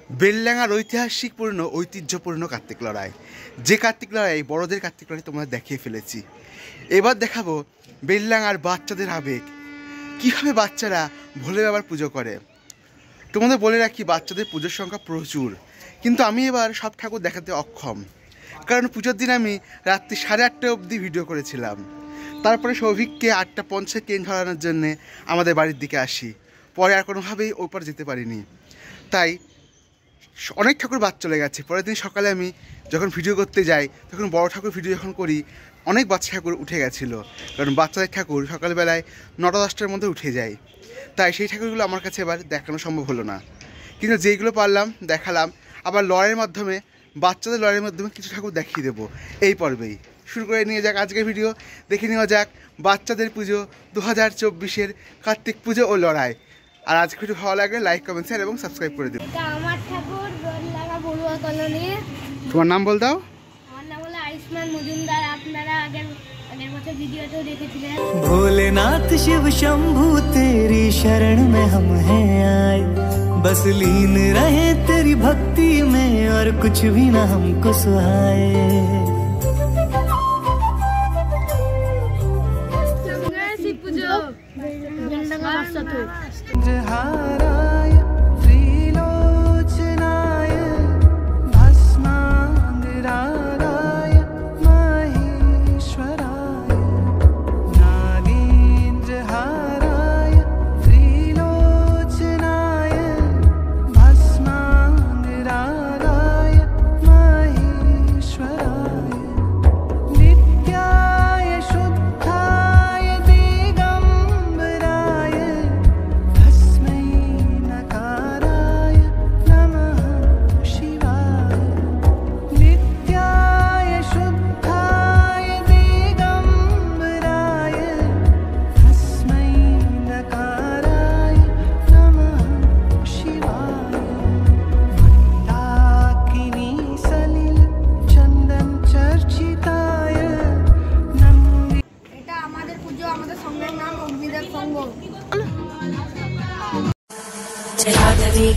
বেলডাঙ্গার ঐতিহ্যপূর্ণ কার্তিক লড়াই, যে কার্তিক লড়াই বড়দের কার্তিক লড়াই তোমরা দেখিয়ে ফেলেছি। এবার দেখাবো বেলডাঙ্গার বাচ্চাদের আবেগ, কীভাবে বাচ্চারা ভোলে বাবার পুজো করে। তোমাদের বলে রাখি, বাচ্চাদের পুজোর সংখ্যা প্রচুর, কিন্তু আমি এবার সব ঠাকুর দেখাতে অক্ষম, কারণ পুজোর দিন আমি রাত্রি 8:30 অবধি ভিডিও করেছিলাম। তারপরে সৌভিককে 8:50 ট্রেন ধরানোর জন্যে আমাদের বাড়ির দিকে আসি, পরে আর কোনোভাবেই ওপর যেতে পারিনি। তাই অনেক ঠাকুর বাদ চলে গেছে। পরের দিন সকালে আমি যখন ভিডিও করতে যাই, তখন বড় ঠাকুর ভিডিও যখন করি, অনেক বাচ্চা ঠাকুর উঠে গেছিলো, কারণ বাচ্চাদের ঠাকুর সকালবেলায় 9টা-10টার মধ্যে উঠে যায়। তাই সেই ঠাকুরগুলো আমার কাছে এবার দেখানো সম্ভব হলো না, কিন্তু যেইগুলো পারলাম দেখালাম। আবার লড়াইয়ের মাধ্যমে, বাচ্চাদের লড়াইয়ের মাধ্যমে কিছু ঠাকুর দেখিয়ে দেবো এই পর্বেই। শুরু করে নিয়ে যাক আজকের ভিডিও, দেখে নেওয়া যাক বাচ্চাদের পুজো 2024-এর কার্তিক পুজো ও লড়াই। আর আজকে ভিডিও ভালো লাগলে লাইক, কমেন্ট, শেয়ার এবং সাবস্ক্রাইব করে দেবো। তোমার নাম বল দাও। আমার নাম হলো আয়ুষ্মান মজুমদার। আপনারা আগের বছর ভিডিওতেও দেখেছিলেন। भोलेनाथ शिव शंभू तेरी शरण में हम हैं आए, बस लीन रहे तेरी भक्ति में और कुछ भी ना हमको सुहाए। শিব পুজো বেলডাঙ্গা বাচ্চাদের।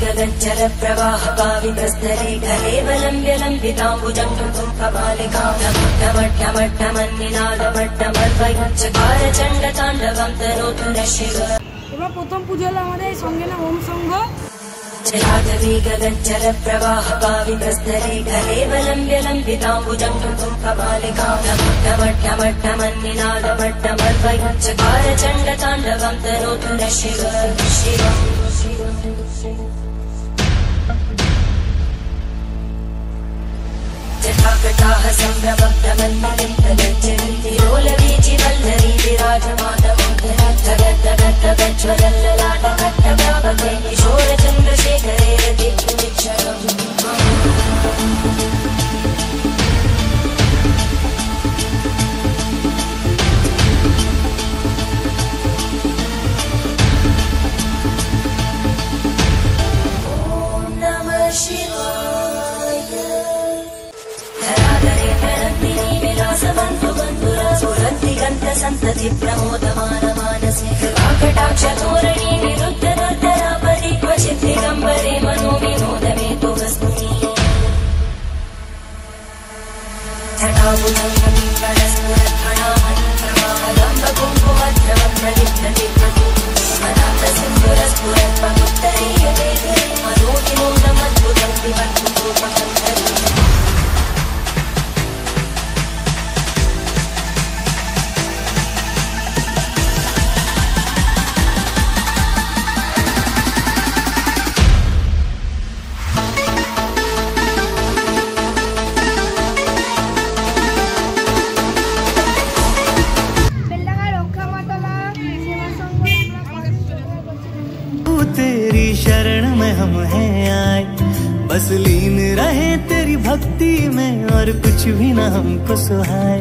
गगनचर प्रवाह पावितस्तरे कलेवलम्ब्य लम्बिताम्बुजं कृतं कपालिकां ढमढमढमन्निनादमट्टमर्वैचकार चण्डताण्डवं तनोतु नः शिव। এবার প্রথম পুজো হলো আমাদের সঙ্গে না ওম সংঘ। जलादवी गगनचर प्रवाह पावितस्तरे कलेवलम्ब्य लम्बिताम्बुजं कृतं कपालिकां ढमढमढमन्निनादमट्टमर्वैचकार चण्डताण्डवं तनोतु नः शिव। जटाकटाः सम्भ्रमब्धमन्मलिं तदज्जन्ति लोलवीचि वल्लरी विराजमानमोघरद्धगद्धगज्ज्वलल्ललाटकट्टव्यापके किशोरचन्द्रशेखरे रतिक्षणम्। संतति प्रमोदमान मानसे कृपाकटाक्षतोरणी विरुद्ध दुर्धरापरि क्वचित् दिगम्बरे मनो विनोदमे तु वस्तुनि जटाबुधं कपिङ्गलस्फुरत्फणामनुप्रवाहगम्बकुङ्कुमद्रवं प्रलिप्तति मदान्तसिन्धुरस्फुरत्पमुत्तरीयते मनो विनोदमद्भुतं विवर्तुरूपकं तेरी शरण में हम हैं आए, बस लीन रहे तेरी भक्ति में और कुछ भी ना हमको सुहाए।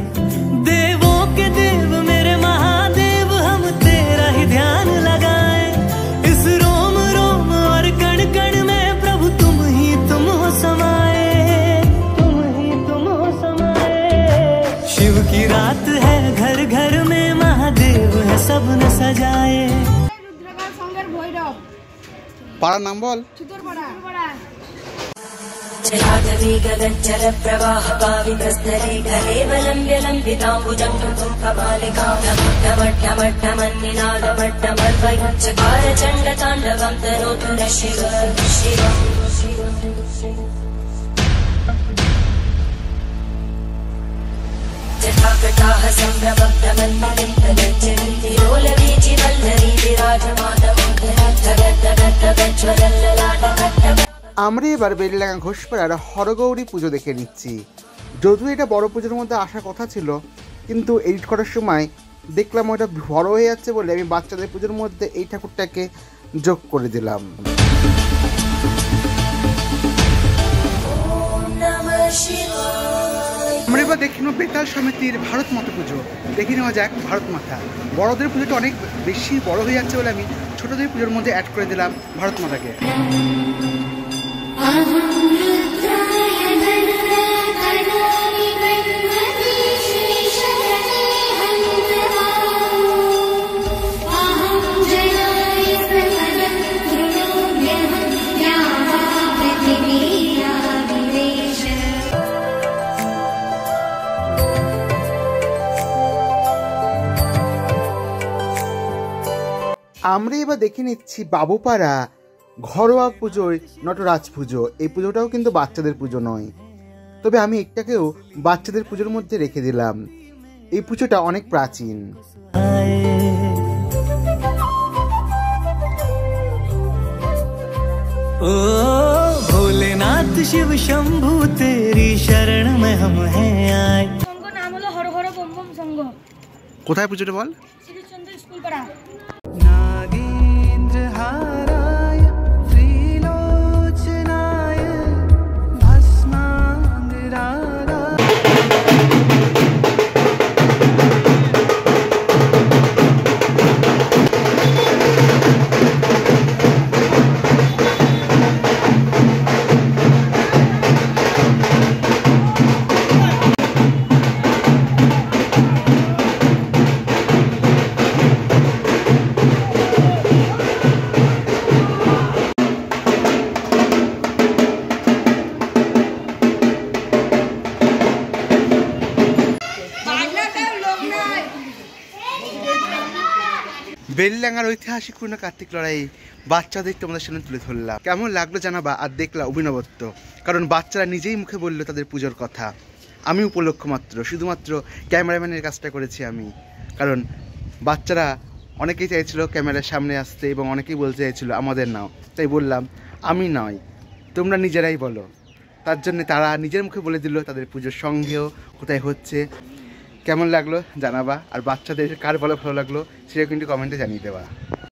देवों के देव मेरे महादेव, हम तेरा ही ध्यान लगाए। इस रोम रोम और कण कण में प्रभु तुम हो समाए, तुम हो समाए। शिव की रात है घर घर में, महादेव है सब न सजाए। পাড়ার নাম বল। চিতরপাড়া। जलाटवी गगनचल प्रवाह पावितस्तरे कलेवलम्ब्य लम्बिताम्बुजं कमालिकां टमट्टमट्टमन्निनादमट्टमर्वयुच्चकार चण्डताण्डवं तनोतु न शिव जटाकटाः सम्भ्रमब्धमन्निलिम्पगच्छन्तिरोलवीचि वल्लरी विराजमानमं धगद्धगद्धगज्ज्वलल्ललाटकट्टम। আমরা এবার বেলডাঙ্গা ঘোষপাড়ার হরগৌরী পুজো দেখে নিচ্ছি। যদিও এটা বড় পুজোর মধ্যে আসার কথা ছিল, কিন্তু এডিট করার সময় দেখলাম ওটা বড় হয়ে যাচ্ছে বলে আমি বাচ্চাদের পুজোর মধ্যে এই ঠাকুরটাকে যোগ করে দিলাম। আমরা এবার দেখে নেব বেতাল সমিতির ভারত মাতা পুজো। দেখে নেওয়া যাক ভারত মাতা। বড়দের পুজোটা অনেক বেশি বড় হয়ে যাচ্ছে বলে আমি ছোটদের পুজোর মধ্যে অ্যাড করে দিলাম ভারত মাতাকে। আমরা এবার দেখে নিচ্ছি বাবুপাড়া ঘরোয়া পুজোয় নটরাজ পুজো। এই পুজোটাও কিন্তু বাচ্চাদের পুজো নয়, তবে আমি একটাকেও বাচ্চাদের পুজোর মধ্যে রেখে দিলাম। এই পুজোটা অনেক প্রাচীন। ओ भोलेनाथ शिव शंभू तेरी शरण में हम हैं आए। সংঘ নাম হলো হর হর বম বম সংঘ। কোথায় পুজোটা বল? শ্রীচন্দ্র স্কুল পাড়া। नागेंद्र हाराय त्रिलोचनाय भस्मांगरागाय। বেলডাঙ্গার ঐতিহাসিকপূর্ণ কার্তিক লড়াই বাচ্চাদের তোমাদের সামনে তুলে ধরলাম। কেমন লাগলো জানাবা। আর দেখলা অভিনবত্ব, কারণ বাচ্চারা নিজেই মুখে বললো তাদের পুজোর কথা। আমি উপলক্ষ মাত্র, শুধুমাত্র ক্যামেরাম্যানের কাজটা করেছি আমি, কারণ বাচ্চারা অনেকেই চাইছিল ক্যামেরার সামনে আসতে এবং অনেকেই বলতে চাইছিল আমাদের নাও, তাই বললাম আমি নয়, তোমরা নিজেরাই বলো। তার জন্য তারা নিজের মুখে বলে দিল তাদের পুজোর সঙ্গেও কোথায় হচ্ছে। কেমন লাগলো জানাবা। আর বাচ্চাদের কার ভালো লাগলো সেটা কিন্তু কমেন্টে জানিয়ে দেওয়া।